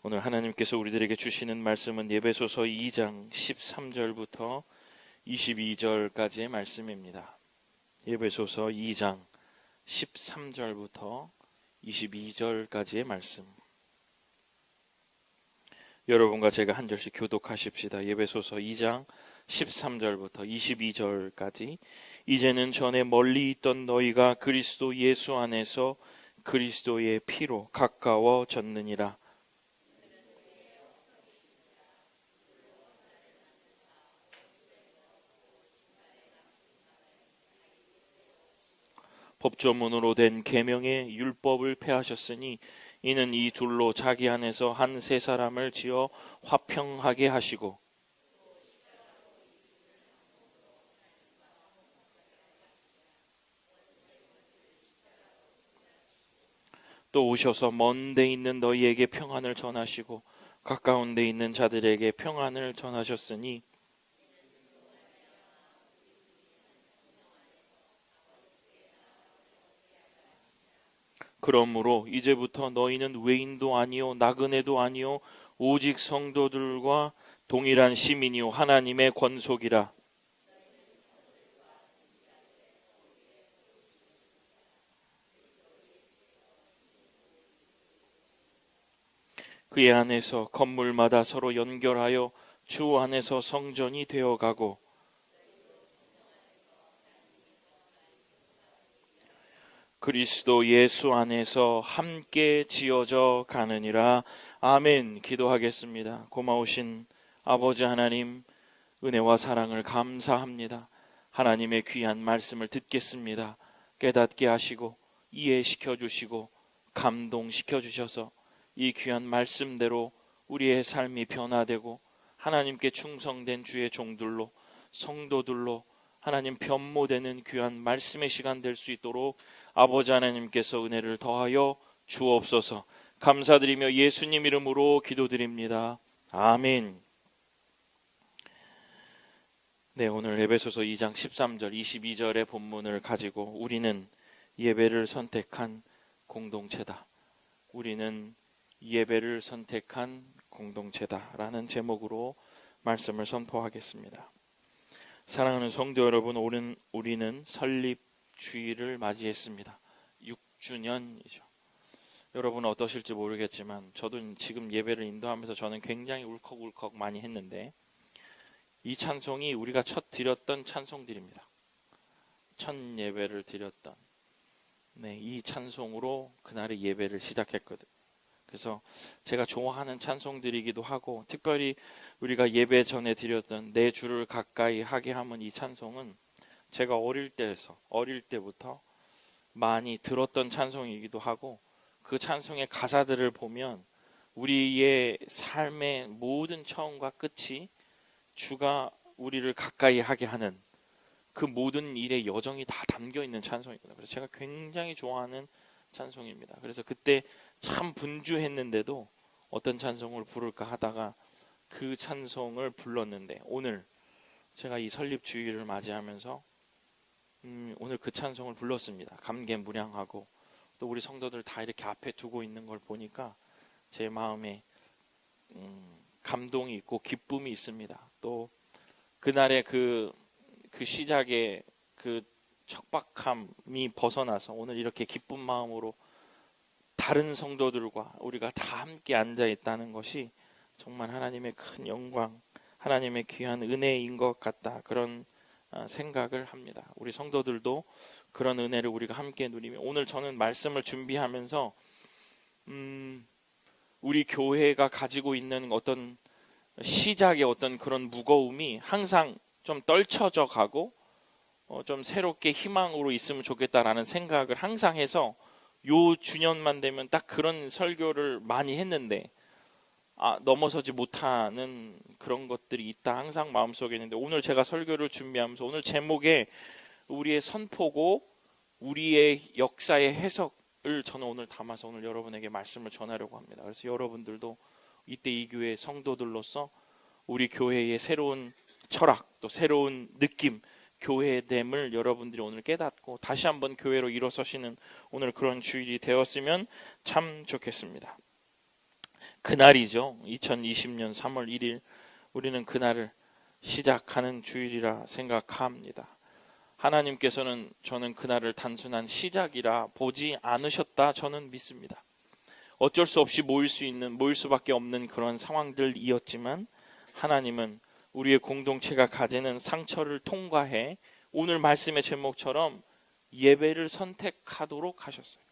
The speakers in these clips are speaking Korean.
오늘 하나님께서 우리들에게 주시는 말씀은 에베소서 2장 13절부터 22절까지의 말씀입니다. 에베소서 2장 13절부터 22절까지의 말씀. 여러분과 제가 한 절씩 교독하십시다. 에베소서 2장 13절부터 22절까지. 이제는 전에 멀리 있던 너희가 그리스도 예수 안에서 그리스도의 피로 가까워졌느니라. 법조문으로 된 계명의 율법을 폐하셨으니 이는 이 둘로 자기 안에서 한 세 사람을 지어 화평하게 하시고 또 오셔서 먼 데 있는 너희에게 평안을 전하시고 가까운 데 있는 자들에게 평안을 전하셨으니 그러므로 이제부터 너희는 외인도 아니요 나그네도 아니요 오직 성도들과 동일한 시민이요 하나님의 권속이라. 그의 안에서 건물마다 서로 연결하여 주 안에서 성전이 되어가고 그리스도 예수 안에서 함께 지어져 가느니라. 아멘. 기도하겠습니다. 고마우신 아버지 하나님, 은혜와 사랑을 감사합니다. 하나님의 귀한 말씀을 듣겠습니다. 깨닫게 하시고 이해시켜 주시고 감동시켜 주셔서 이 귀한 말씀대로 우리의 삶이 변화되고 하나님께 충성된 주의 종들로 성도들로 하나님 변모되는 귀한 말씀의 시간 될 수 있도록 아버지 하나님께서 은혜를 더하여 주옵소서. 감사드리며 예수님 이름으로 기도드립니다. 아멘. 네, 오늘 에베소서 2장 13절 22절의 본문을 가지고 우리는 예배를 선택한 공동체다. 우리는 예배를 선택한 공동체다라는 제목으로 말씀을 선포하겠습니다. 사랑하는 성도 여러분, 우리는 설립주일을 맞이했습니다. 6주년이죠. 여러분 어떠실지 모르겠지만 저도 지금 예배를 인도하면서 저는 굉장히 울컥울컥 많이 했는데 이 찬송이 우리가 첫 드렸던 찬송들입니다. 첫 예배를 드렸던 이 찬송으로 그날의 예배를 시작했거든요. 그래서 제가 좋아하는 찬송들이기도 하고 특별히 우리가 예배 전에 드렸던 내 주를 가까이 하게 하면 이 찬송은 제가 어릴 때부터 많이 들었던 찬송이기도 하고 그 찬송의 가사들을 보면 우리의 삶의 모든 처음과 끝이 주가 우리를 가까이 하게 하는 그 모든 일의 여정이 다 담겨 있는 찬송이거든요. 그래서 제가 굉장히 좋아하는 찬송입니다. 그래서 그때 참 분주했는데도 어떤 찬송을 부를까 하다가 그 찬송을 불렀는데 오늘 제가 이 설립주일을 맞이하면서 오늘 그 찬송을 불렀습니다. 감개무량하고 또 우리 성도들 다 이렇게 앞에 두고 있는 걸 보니까 제 마음에 감동이 있고 기쁨이 있습니다. 또 그날의 그 시작의 그 척박함이 벗어나서 오늘 이렇게 기쁜 마음으로 다른 성도들과 우리가 다 함께 앉아 있다는 것이 정말 하나님의 큰 영광, 하나님의 귀한 은혜인 것 같다. 그런 생각을 합니다. 우리 성도들도 그런 은혜를 우리가 함께 누리며 오늘 저는 말씀을 준비하면서 우리 교회가 가지고 있는 어떤 시작의 어떤 그런 무거움이 항상 좀 떨쳐져 가고 좀 새롭게 희망으로 있으면 좋겠다라는 생각을 항상 해서 요 주년만 되면 딱 그런 설교를 많이 했는데 넘어서지 못하는 그런 것들이 있다 항상 마음속에 있는데 오늘 제가 설교를 준비하면서 오늘 제목에 우리의 선포고 우리의 역사의 해석을 저는 오늘 담아서 오늘 여러분에게 말씀을 전하려고 합니다. 그래서 여러분들도 이때 이 교회 성도들로서 우리 교회의 새로운 철학 또 새로운 느낌 교회됨을 여러분들이 오늘 깨닫고 다시 한번 교회로 일어서시는 오늘 그런 주일이 되었으면 참 좋겠습니다. 그날이죠. 2020년 3월 1일 우리는 그날을 시작하는 주일이라 생각합니다. 하나님께서는 저는 그날을 단순한 시작이라 보지 않으셨다 저는 믿습니다. 어쩔 수 없이 모일 수밖에 없는 그런 상황들이었지만 하나님은 우리의 공동체가 가지는 상처를 통과해 오늘 말씀의 제목처럼 예배를 선택하도록 하셨어요.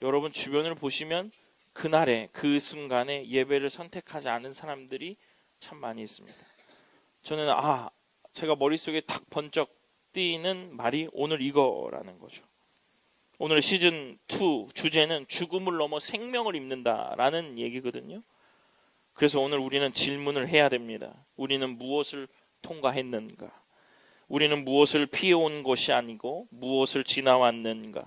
여러분 주변을 보시면 그날에 그 순간에 예배를 선택하지 않은 사람들이 참 많이 있습니다. 저는 제가 머릿속에 탁 번쩍 뛰는 말이 오늘 이거라는 거죠. 오늘 시즌2 주제는 죽음을 넘어 생명을 입는다라는 얘기거든요. 그래서 오늘 우리는 질문을 해야 됩니다. 우리는 무엇을 통과했는가? 우리는 무엇을 피해온 것이 아니고 무엇을 지나왔는가?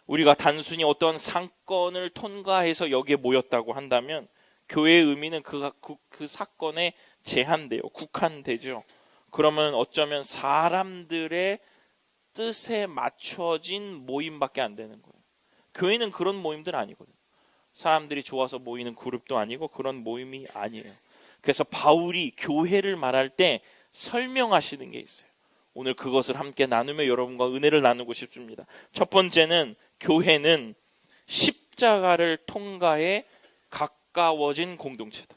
우리가 단순히 어떤 사건을 통과해서 여기에 모였다고 한다면 교회의 의미는 그 사건에 제한돼요. 국한되죠. 그러면 어쩌면 사람들의 뜻에 맞춰진 모임밖에 안 되는 거예요. 교회는 그런 모임들 아니거든요. 사람들이 좋아서 모이는 그룹도 아니고 그런 모임이 아니에요. 그래서 바울이 교회를 말할 때 설명하시는 게 있어요. 오늘 그것을 함께 나누며 여러분과 은혜를 나누고 싶습니다. 첫 번째는 교회는 십자가를 통과해 가까워진 공동체다.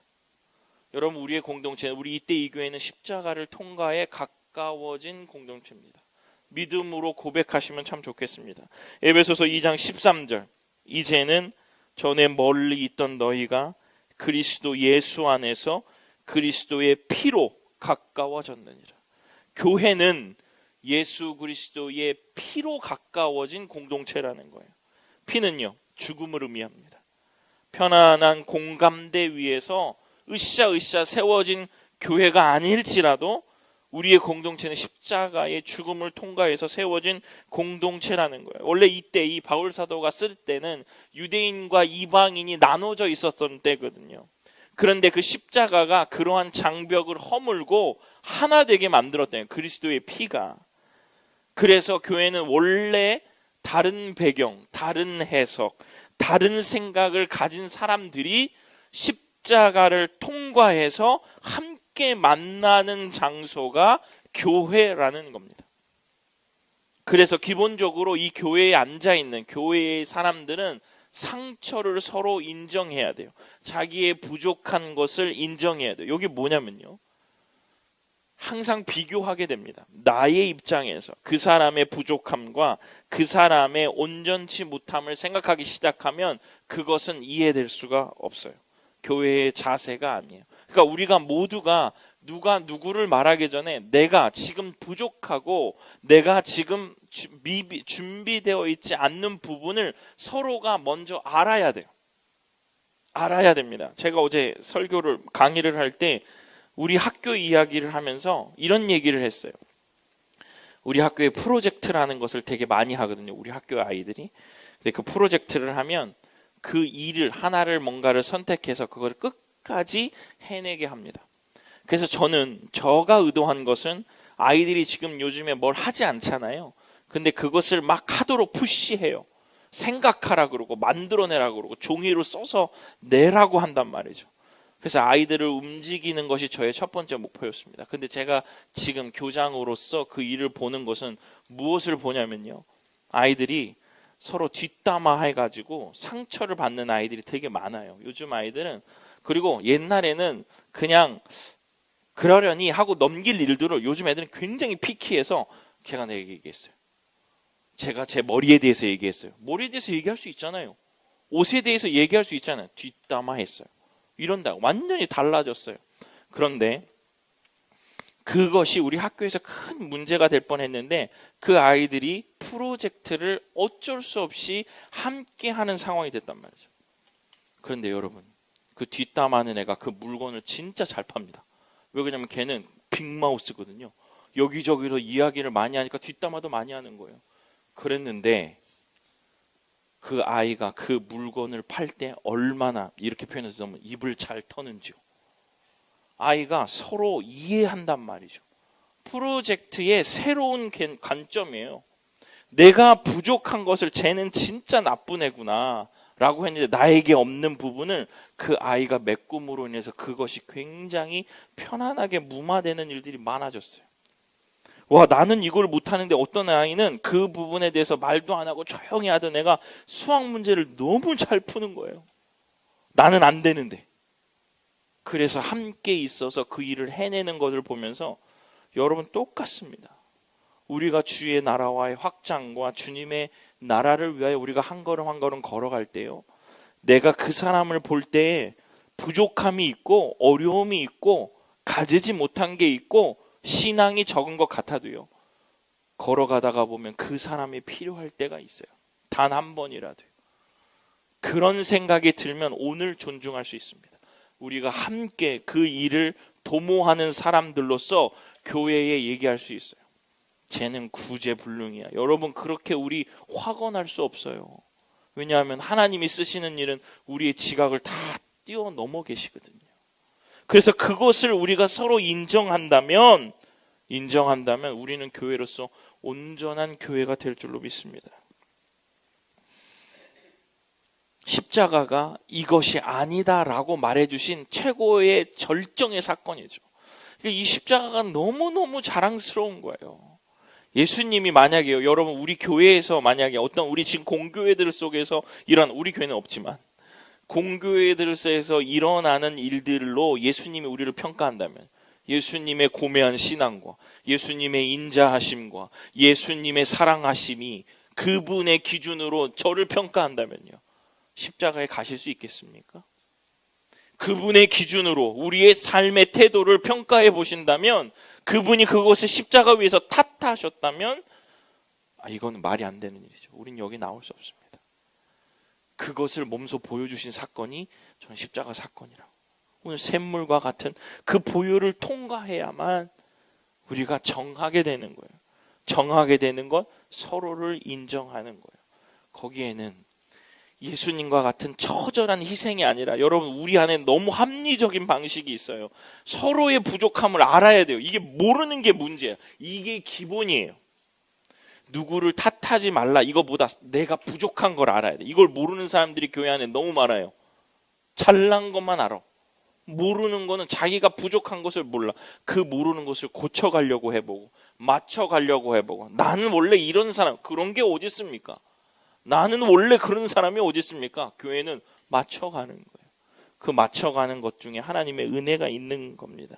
여러분 우리의 공동체는 우리 이때 이 교회는 십자가를 통과해 가까워진 공동체입니다. 믿음으로 고백하시면 참 좋겠습니다. 에베소서 2장 13절 이제는 전에 멀리 있던 너희가 그리스도 예수 안에서 그리스도의 피로 가까워졌느니라. 교회는 예수 그리스도의 피로 가까워진 공동체라는 거예요. 피는요 죽음을 의미합니다. 편안한 공감대 위에서 으쌰으쌰 세워진 교회가 아닐지라도 우리의 공동체는 십자가의 죽음을 통과해서 세워진 공동체라는 거예요. 원래 이때 이 바울 사도가 쓸 때는 유대인과 이방인이 나눠져 있었던 때거든요. 그런데 그 십자가가 그러한 장벽을 허물고 하나 되게 만들었대요. 그리스도의 피가. 그래서 교회는 원래 다른 배경, 다른 해석, 다른 생각을 가진 사람들이 십자가를 통과해서 함께 만나는 장소가 교회라는 겁니다. 그래서 기본적으로 이 교회에 앉아있는 교회의 사람들은 상처를 서로 인정해야 돼요. 자기의 부족한 것을 인정해야 돼요. 이게 뭐냐면요, 항상 비교하게 됩니다. 나의 입장에서 그 사람의 부족함과 그 사람의 온전치 못함을 생각하기 시작하면 그것은 이해될 수가 없어요. 교회의 자세가 아니에요. 그러니까 우리가 모두가 누가 누구를 말하기 전에 내가 지금 부족하고 내가 지금 준비되어 있지 않는 부분을 서로가 먼저 알아야 돼요. 알아야 됩니다. 제가 어제 강의를 할 때 우리 학교 이야기를 하면서 이런 얘기를 했어요. 우리 학교에 프로젝트라는 것을 되게 많이 하거든요. 우리 학교 아이들이. 근데 그 프로젝트를 하면 그 일을 하나를 뭔가를 선택해서 그걸 끝까지 해내게 합니다. 그래서 제가 의도한 것은 아이들이 지금 요즘에 뭘 하지 않잖아요. 근데 그것을 막 하도록 푸시해요. 생각하라 그러고 만들어내라 그러고 종이로 써서 내라고 한단 말이죠. 그래서 아이들을 움직이는 것이 저의 첫 번째 목표였습니다. 근데 제가 지금 교장으로서 그 일을 보는 것은 무엇을 보냐면요, 아이들이 서로 뒷담화 해가지고 상처를 받는 아이들이 되게 많아요. 요즘 아이들은. 그리고 옛날에는 그냥 그러려니 하고 넘길 일들을 요즘 애들은 굉장히 피키해서 제가 내게 얘기했어요. 제가 제 머리에 대해서 얘기했어요. 머리에 대해서 얘기할 수 있잖아요. 옷에 대해서 얘기할 수 있잖아요. 뒷담화 했어요. 이런다. 완전히 달라졌어요. 그런데 그것이 우리 학교에서 큰 문제가 될 뻔했는데 그 아이들이 프로젝트를 어쩔 수 없이 함께 하는 상황이 됐단 말이죠. 그런데 여러분, 그 뒷담화하는 애가 그 물건을 진짜 잘 팝니다. 왜 그러냐면 걔는 빅마우스거든요. 여기저기로 이야기를 많이 하니까 뒷담화도 많이 하는 거예요. 그랬는데 그 아이가 그 물건을 팔 때 얼마나, 이렇게 표현해서 입을 잘 터는지요. 아이가 서로 이해한단 말이죠. 프로젝트의 새로운 관점이에요. 내가 부족한 것을 쟤는 진짜 나쁜 애구나. 라고 했는데 나에게 없는 부분을 그 아이가 메꿈으로 인해서 그것이 굉장히 편안하게 무마되는 일들이 많아졌어요. 와, 나는 이걸 못하는데 어떤 아이는 그 부분에 대해서 말도 안 하고 조용히 하던 애가 수학 문제를 너무 잘 푸는 거예요. 나는 안 되는데. 그래서 함께 있어서 그 일을 해내는 것을 보면서 여러분 똑같습니다. 우리가 주의 나라와의 확장과 주님의 나라를 위하여 우리가 한 걸음 한 걸음 걸어갈 때요, 내가 그 사람을 볼 때에 부족함이 있고 어려움이 있고 가지지 못한 게 있고 신앙이 적은 것 같아도요, 걸어가다가 보면 그 사람이 필요할 때가 있어요. 단 한 번이라도요. 그런 생각이 들면 오늘 존중할 수 있습니다. 우리가 함께 그 일을 도모하는 사람들로서 교회에 얘기할 수 있어요. 쟤는 구제불능이야. 여러분, 그렇게 우리 확언할 수 없어요. 왜냐하면 하나님이 쓰시는 일은 우리의 지각을 다 뛰어넘어 계시거든요. 그래서 그것을 우리가 서로 인정한다면 우리는 교회로서 온전한 교회가 될 줄로 믿습니다. 십자가가 이것이 아니다라고 말해주신 최고의 절정의 사건이죠. 이 십자가가 너무너무 자랑스러운 거예요. 예수님이 만약에요, 여러분, 우리 교회에서 만약에 어떤 우리 지금 공교회들 속에서 우리 교회는 없지만 공교회들 속에서 일어나는 일들로 예수님이 우리를 평가한다면, 예수님의 고매한 신앙과 예수님의 인자하심과 예수님의 사랑하심이 그분의 기준으로 저를 평가한다면요, 십자가에 가실 수 있겠습니까? 그분의 기준으로 우리의 삶의 태도를 평가해 보신다면, 그분이 그것을 십자가 위에서 탓하셨다면, 이거는 말이 안 되는 일이죠. 우린 여기 나올 수 없습니다. 그것을 몸소 보여주신 사건이 저는 십자가 사건이라고. 오늘 샘물과 같은 그 보혈을 통과해야만 우리가 정하게 되는 거예요. 정하게 되는 것, 서로를 인정하는 거예요. 거기에는 예수님과 같은 처절한 희생이 아니라, 여러분, 우리 안에 너무 합리적인 방식이 있어요. 서로의 부족함을 알아야 돼요. 이게 모르는 게 문제예요. 이게 기본이에요. 누구를 탓하지 말라, 이거보다 내가 부족한 걸 알아야 돼. 이걸 모르는 사람들이 교회 안에 너무 많아요. 잘난 것만 알아. 모르는 거는 자기가 부족한 것을 몰라. 그 모르는 것을 고쳐가려고 해보고 맞춰가려고 해보고, 나는 원래 이런 사람, 그런 게 어디 있습니까? 나는 원래 그런 사람이 어디 있습니까? 교회는 맞춰가는 거예요. 그 맞춰가는 것 중에 하나님의 은혜가 있는 겁니다.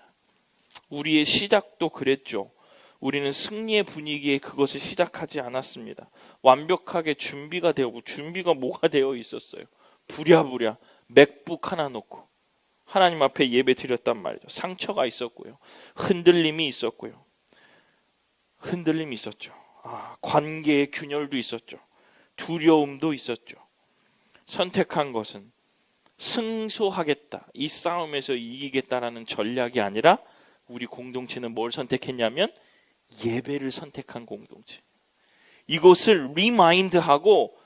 우리의 시작도 그랬죠. 우리는 승리의 분위기에 그것을 시작하지 않았습니다. 완벽하게 준비가 되고, 준비가 뭐가 되어 있었어요. 부랴부랴 맥북 하나 놓고 하나님 앞에 예배 드렸단 말이죠. 상처가 있었고요, 흔들림이 있었고요, 흔들림이 있었죠. 관계의 균열도 있었죠. 두려움도 있었죠. 선택한 것은 승소하겠다, 이 싸움에서 이기겠다라는 전략이 아니라, 우리 공동체는 뭘 선택했냐면 예배를 선택한 공동체. 이것을 리마인드하고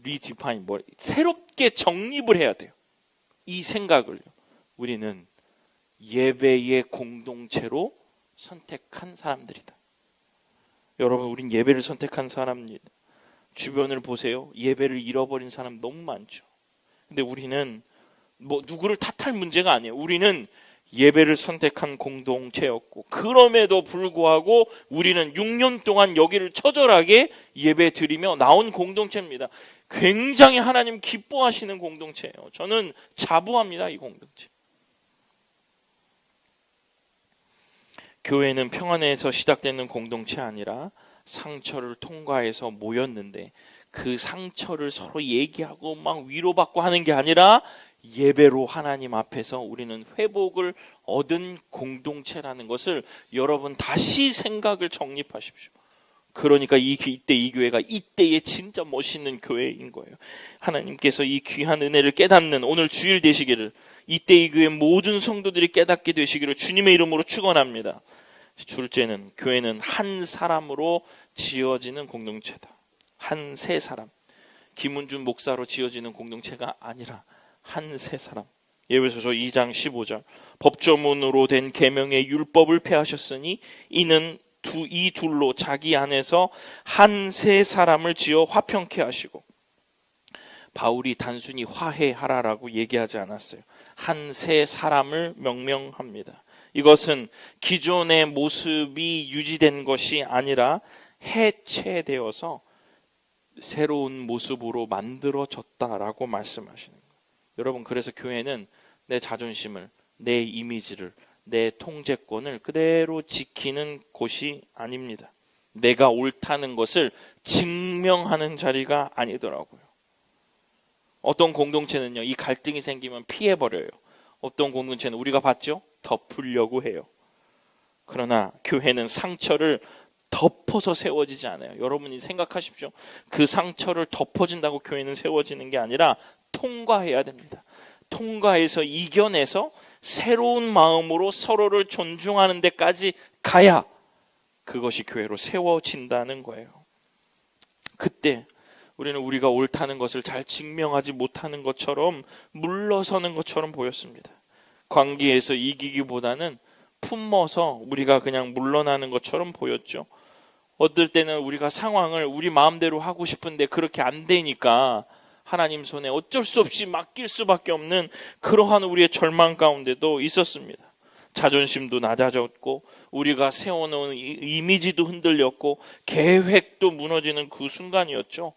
리디파인, 새롭게 정립을 해야 돼요. 이 생각을 우리는 예배의 공동체로 선택한 사람들이다. 여러분, 우린 예배를 선택한 사람입니다. 주변을 보세요. 예배를 잃어버린 사람 너무 많죠. 근데 우리는 누구를 탓할 문제가 아니에요. 우리는 예배를 선택한 공동체였고, 그럼에도 불구하고 우리는 6년 동안 여기를 처절하게 예배 드리며 나온 공동체입니다. 굉장히 하나님 기뻐하시는 공동체예요. 저는 자부합니다, 이 공동체. 교회는 평안에서 시작되는 공동체 아니라 상처를 통과해서 모였는데, 그 상처를 서로 얘기하고 막 위로받고 하는 게 아니라 예배로 하나님 앞에서 우리는 회복을 얻은 공동체라는 것을 여러분 다시 생각을 정립하십시오. 그러니까 이때 이 교회가 이때의 진짜 멋있는 교회인 거예요. 하나님께서 이 귀한 은혜를 깨닫는 오늘 주일 되시기를, 이때 이 교회 모든 성도들이 깨닫게 되시기를 주님의 이름으로 축원합니다. 둘째는, 교회는 한 사람으로 지어지는 공동체다. 한 세 사람, 김은준 목사로 지어지는 공동체가 아니라 한 세 사람. 예배소서 2장 15절, 법조문으로 된 계명의 율법을 폐하셨으니 이는 이 둘로 자기 안에서 한 세 사람을 지어 화평케 하시고 바울이 단순히 화해하라라고 얘기하지 않았어요. 한 새 사람을 명명합니다. 이것은 기존의 모습이 유지된 것이 아니라 해체되어서 새로운 모습으로 만들어졌다라고 말씀하시는 거예요. 여러분, 그래서 교회는 내 자존심을, 내 이미지를, 내 통제권을 그대로 지키는 곳이 아닙니다. 내가 옳다는 것을 증명하는 자리가 아니더라고요. 어떤 공동체는요, 이 갈등이 생기면 피해버려요. 어떤 공동체는 우리가 봤죠? 덮으려고 해요. 그러나 교회는 상처를 덮어서 세워지지 않아요. 여러분이 생각하십시오. 그 상처를 덮어준다고 교회는 세워지는 게 아니라 통과해야 됩니다. 통과해서 이겨내서 새로운 마음으로 서로를 존중하는 데까지 가야 그것이 교회로 세워진다는 거예요. 그때 우리는 우리가 옳다는 것을 잘 증명하지 못하는 것처럼 물러서는 것처럼 보였습니다. 관계에서 이기기보다는 품어서 우리가 그냥 물러나는 것처럼 보였죠. 어떨 때는 우리가 상황을 우리 마음대로 하고 싶은데 그렇게 안 되니까 하나님 손에 어쩔 수 없이 맡길 수밖에 없는 그러한 우리의 절망 가운데도 있었습니다. 자존심도 낮아졌고 우리가 세워놓은 이미지도 흔들렸고 계획도 무너지는 그 순간이었죠.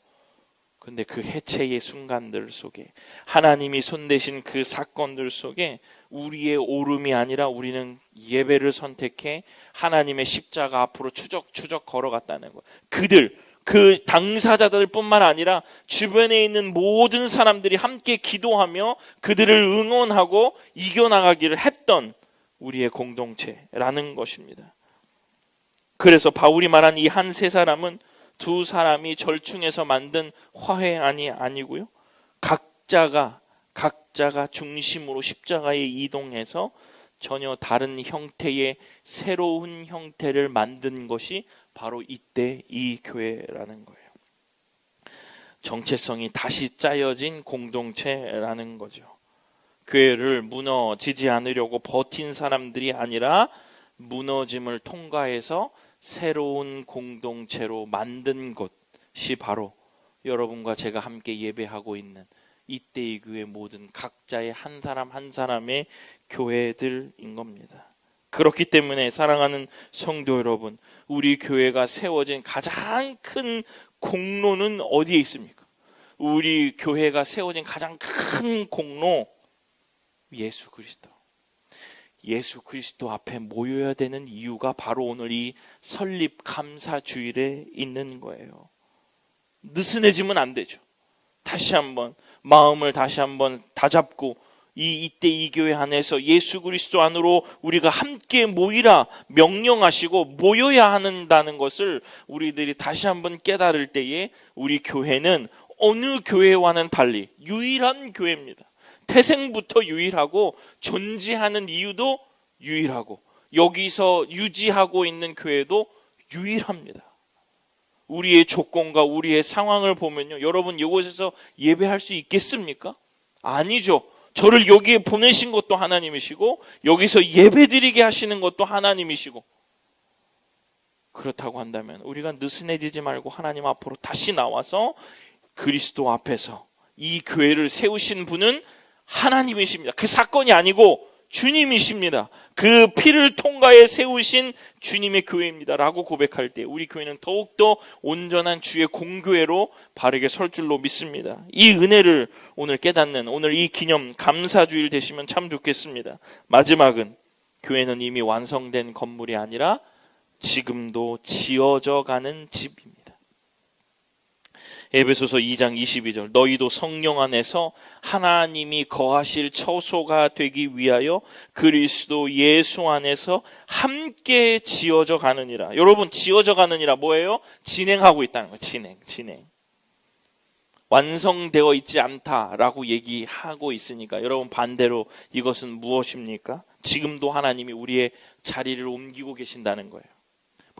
근데 그 해체의 순간들 속에 하나님이 손대신 그 사건들 속에 우리의 오름이 아니라 우리는 예배를 선택해 하나님의 십자가 앞으로 추적추적 걸어갔다는 거예요. 그 당사자들 뿐만 아니라 주변에 있는 모든 사람들이 함께 기도하며 그들을 응원하고 이겨나가기를 했던 우리의 공동체라는 것입니다. 그래서 바울이 말한 이 한 세 사람은 두 사람이 절충해서 만든 화해안이 아니고요. 각자가 중심으로 십자가에 이동해서 전혀 다른 형태의 새로운 형태를 만든 것이 바로 이때 이 교회라는 거예요. 정체성이 다시 짜여진 공동체라는 거죠. 교회를 무너지지 않으려고 버틴 사람들이 아니라 무너짐을 통과해서 새로운 공동체로 만든 것이 바로 여러분과 제가 함께 예배하고 있는 이때의 교회 모든 각자의 한 사람 한 사람의 교회들인 겁니다. 그렇기 때문에 사랑하는 성도 여러분, 우리 교회가 세워진 가장 큰 공로는 어디에 있습니까? 우리 교회가 세워진 가장 큰 공로, 예수 그리스도. 예수 그리스도 앞에 모여야 되는 이유가 바로 오늘 이 설립 감사 주일에 있는 거예요. 느슨해지면 안 되죠. 다시 한번 마음을 다시 한번 다잡고 이때 이 교회 안에서 예수 그리스도 안으로 우리가 함께 모이라 명령하시고 모여야 한다는 것을 우리들이 다시 한번 깨달을 때에 우리 교회는 어느 교회와는 달리 유일한 교회입니다. 태생부터 유일하고 존재하는 이유도 유일하고 여기서 유지하고 있는 교회도 유일합니다. 우리의 조건과 우리의 상황을 보면요, 여러분 이곳에서 예배할 수 있겠습니까? 아니죠. 저를 여기에 보내신 것도 하나님이시고 여기서 예배드리게 하시는 것도 하나님이시고, 그렇다고 한다면 우리가 느슨해지지 말고 하나님 앞으로 다시 나와서 그리스도 앞에서 이 교회를 세우신 분은 하나님이십니다. 그 사건이 아니고 주님이십니다. 그 피를 통과해 세우신 주님의 교회입니다 라고 고백할 때 우리 교회는 더욱더 온전한 주의 공교회로 바르게 설 줄로 믿습니다. 이 은혜를 오늘 깨닫는 오늘 이 기념 감사주일 되시면 참 좋겠습니다. 마지막은 교회는 이미 완성된 건물이 아니라 지금도 지어져 가는 집입니다. 에베소서 2장 22절, 너희도 성령 안에서 하나님이 거하실 처소가 되기 위하여 그리스도 예수 안에서 함께 지어져 가느니라. 여러분, 지어져 가느니라 뭐예요? 진행하고 있다는 거예요. 진행. 완성되어 있지 않다라고 얘기하고 있으니까 여러분, 반대로 이것은 무엇입니까? 지금도 하나님이 우리의 자리를 옮기고 계신다는 거예요.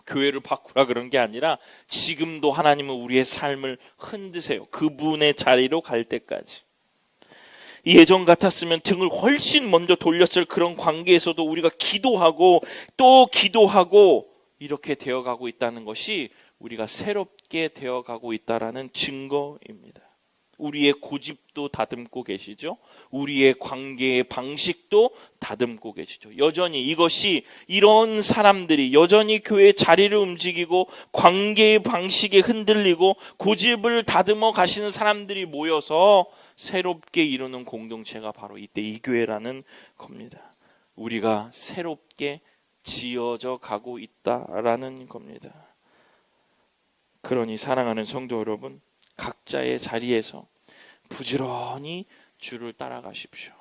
교회를 바꾸라 그런 게 아니라 지금도 하나님은 우리의 삶을 흔드세요. 그분의 자리로 갈 때까지. 예전 같았으면 등을 훨씬 먼저 돌렸을 그런 관계에서도 우리가 기도하고 또 기도하고 이렇게 되어가고 있다는 것이 우리가 새롭게 되어가고 있다라는 증거입니다. 우리의 고집도 다듬고 계시죠. 우리의 관계의 방식도 다듬고 계시죠. 여전히 이것이 이런 사람들이 여전히 교회의 자리를 움직이고 관계의 방식에 흔들리고 고집을 다듬어 가시는 사람들이 모여서 새롭게 이루는 공동체가 바로 이때 이 교회라는 겁니다. 우리가 새롭게 지어져 가고 있다라는 겁니다. 그러니 사랑하는 성도 여러분, 각자의 자리에서 부지런히 주를 따라가십시오.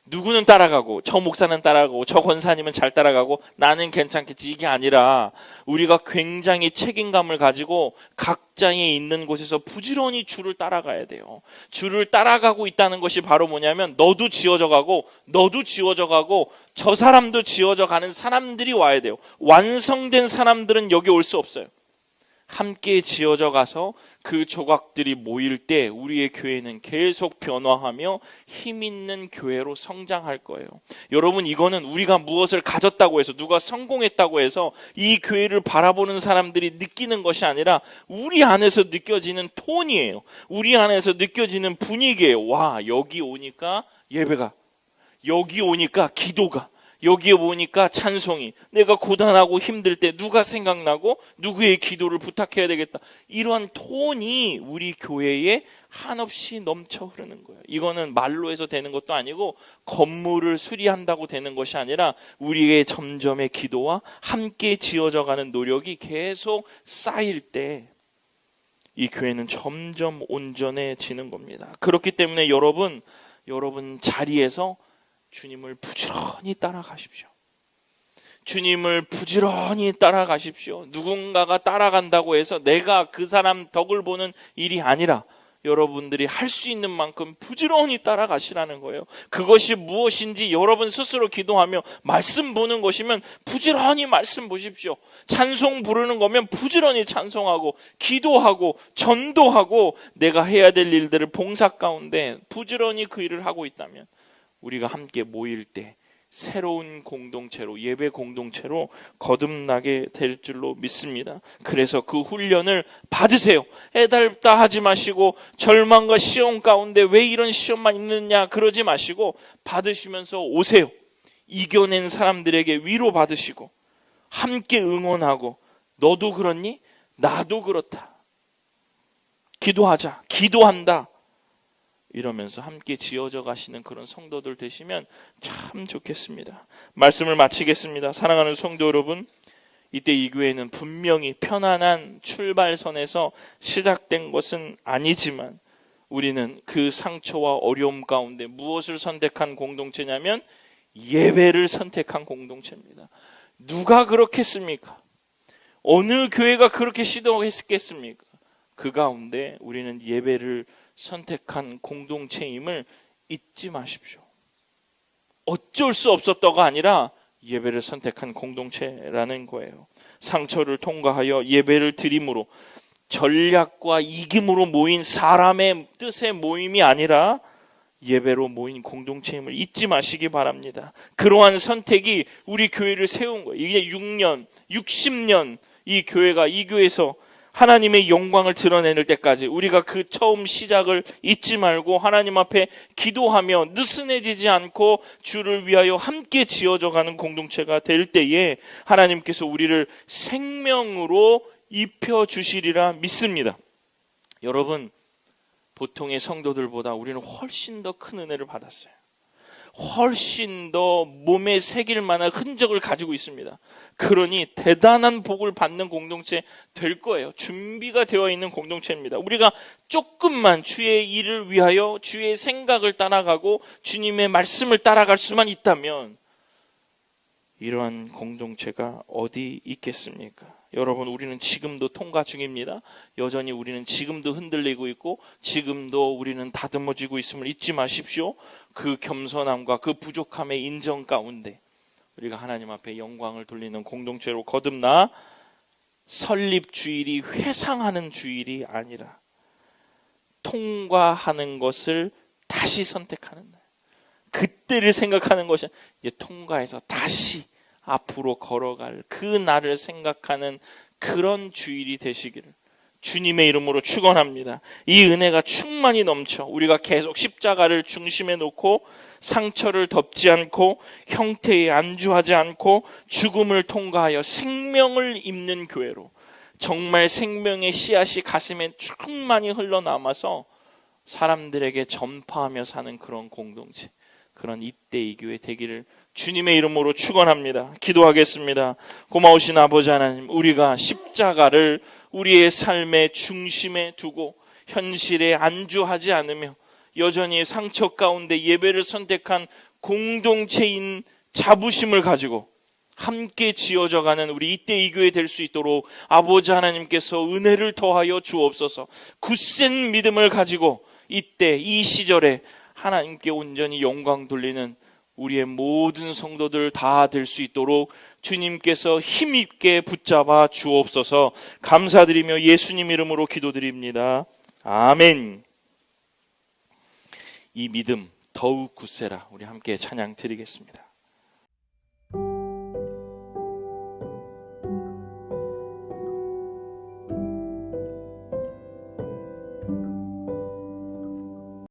누구는 따라가고 저 목사는 따라가고 저 권사님은 잘 따라가고 나는 괜찮겠지, 이게 아니라 우리가 굉장히 책임감을 가지고 각자의 있는 곳에서 부지런히 주를 따라가야 돼요. 주를 따라가고 있다는 것이 바로 뭐냐면 너도 지어져 가고 너도 지어져 가고 저 사람도 지어져 가는 사람들이 와야 돼요. 완성된 사람들은 여기 올 수 없어요. 함께 지어져 가서 그 조각들이 모일 때 우리의 교회는 계속 변화하며 힘 있는 교회로 성장할 거예요. 여러분, 이거는 우리가 무엇을 가졌다고 해서 누가 성공했다고 해서 이 교회를 바라보는 사람들이 느끼는 것이 아니라 우리 안에서 느껴지는 톤이에요. 우리 안에서 느껴지는 분위기예요. 와, 여기 오니까 예배가, 여기 오니까 기도가, 여기에 오니까 찬송이, 내가 고단하고 힘들 때 누가 생각나고 누구의 기도를 부탁해야 되겠다, 이러한 톤이 우리 교회에 한없이 넘쳐 흐르는 거예요. 이거는 말로 해서 되는 것도 아니고 건물을 수리한다고 되는 것이 아니라 우리의 점점의 기도와 함께 지어져 가는 노력이 계속 쌓일 때 이 교회는 점점 온전해지는 겁니다. 그렇기 때문에 여러분 자리에서 주님을 부지런히 따라가십시오. 주님을 부지런히 따라가십시오. 누군가가 따라간다고 해서 내가 그 사람 덕을 보는 일이 아니라 여러분들이 할 수 있는 만큼 부지런히 따라가시라는 거예요. 그것이 무엇인지 여러분 스스로 기도하며 말씀 보는 것이면 부지런히 말씀 보십시오. 찬송 부르는 거면 부지런히 찬송하고 기도하고 전도하고 내가 해야 될 일들을 봉사 가운데 부지런히 그 일을 하고 있다면 우리가 함께 모일 때 새로운 공동체로, 예배 공동체로 거듭나게 될 줄로 믿습니다. 그래서 그 훈련을 받으세요. 애달다 하지 마시고 절망과 시험 가운데 왜 이런 시험만 있느냐 그러지 마시고 받으시면서 오세요. 이겨낸 사람들에게 위로 받으시고 함께 응원하고 너도 그렇니? 나도 그렇다. 기도하자. 기도한다. 이러면서 함께 지어져 가시는 그런 성도들 되시면 참 좋겠습니다. 말씀을 마치겠습니다. 사랑하는 성도 여러분, 이때 이 교회는 분명히 편안한 출발선에서 시작된 것은 아니지만 우리는 그 상처와 어려움 가운데 무엇을 선택한 공동체냐면 예배를 선택한 공동체입니다. 누가 그렇겠습니까? 어느 교회가 그렇게 시도했겠습니까? 그 가운데 우리는 예배를 선택한 공동체임을 잊지 마십시오. 어쩔 수 없었다가 아니라 예배를 선택한 공동체라는 거예요. 상처를 통과하여 예배를 드림으로 전략과 이김으로 모인 사람의 뜻의 모임이 아니라 예배로 모인 공동체임을 잊지 마시기 바랍니다. 그러한 선택이 우리 교회를 세운 거예요. 이게 6년, 60년 이 교회가 이 교회에서 하나님의 영광을 드러내는 때까지 우리가 그 처음 시작을 잊지 말고 하나님 앞에 기도하며 느슨해지지 않고 주를 위하여 함께 지어져가는 공동체가 될 때에 하나님께서 우리를 생명으로 입혀주시리라 믿습니다. 여러분, 보통의 성도들보다 우리는 훨씬 더 큰 은혜를 받았어요. 훨씬 더 몸에 새길 만한 흔적을 가지고 있습니다. 그러니 대단한 복을 받는 공동체 될 거예요. 준비가 되어 있는 공동체입니다. 우리가 조금만 주의 일을 위하여 주의 생각을 따라가고 주님의 말씀을 따라갈 수만 있다면 이러한 공동체가 어디 있겠습니까? 여러분, 우리는 지금도 통과 중입니다. 여전히 우리는 지금도 흔들리고 있고 지금도 우리는 다듬어지고 있음을 잊지 마십시오. 그 겸손함과 그 부족함의 인정 가운데 우리가 하나님 앞에 영광을 돌리는 공동체로 거듭나 설립 주일이 회상하는 주일이 아니라 통과하는 것을 다시 선택하는 날, 그때를 생각하는 것이 이제 통과해서 다시 앞으로 걸어갈 그 날을 생각하는 그런 주일이 되시기를 주님의 이름으로 축원합니다. 이 은혜가 충만히 넘쳐 우리가 계속 십자가를 중심에 놓고 상처를 덮지 않고 형태에 안주하지 않고 죽음을 통과하여 생명을 입는 교회로, 정말 생명의 씨앗이 가슴에 충만히 흘러남아서 사람들에게 전파하며 사는 그런 공동체, 그런 이때의 교회 되기를 주님의 이름으로 축원합니다. 기도하겠습니다. 고마우신 아버지 하나님, 우리가 십자가를 우리의 삶의 중심에 두고 현실에 안주하지 않으며 여전히 상처 가운데 예배를 선택한 공동체인 자부심을 가지고 함께 지어져가는 우리 이때 이 교회 될 수 있도록 아버지 하나님께서 은혜를 더하여 주옵소서. 굳센 믿음을 가지고 이때 이 시절에 하나님께 온전히 영광 돌리는 우리의 모든 성도들 다 될 수 있도록 주님께서 힘있게 붙잡아 주옵소서. 감사드리며 예수님 이름으로 기도드립니다. 아멘. 이 믿음 더욱 굳세라. 우리 함께 찬양 드리겠습니다.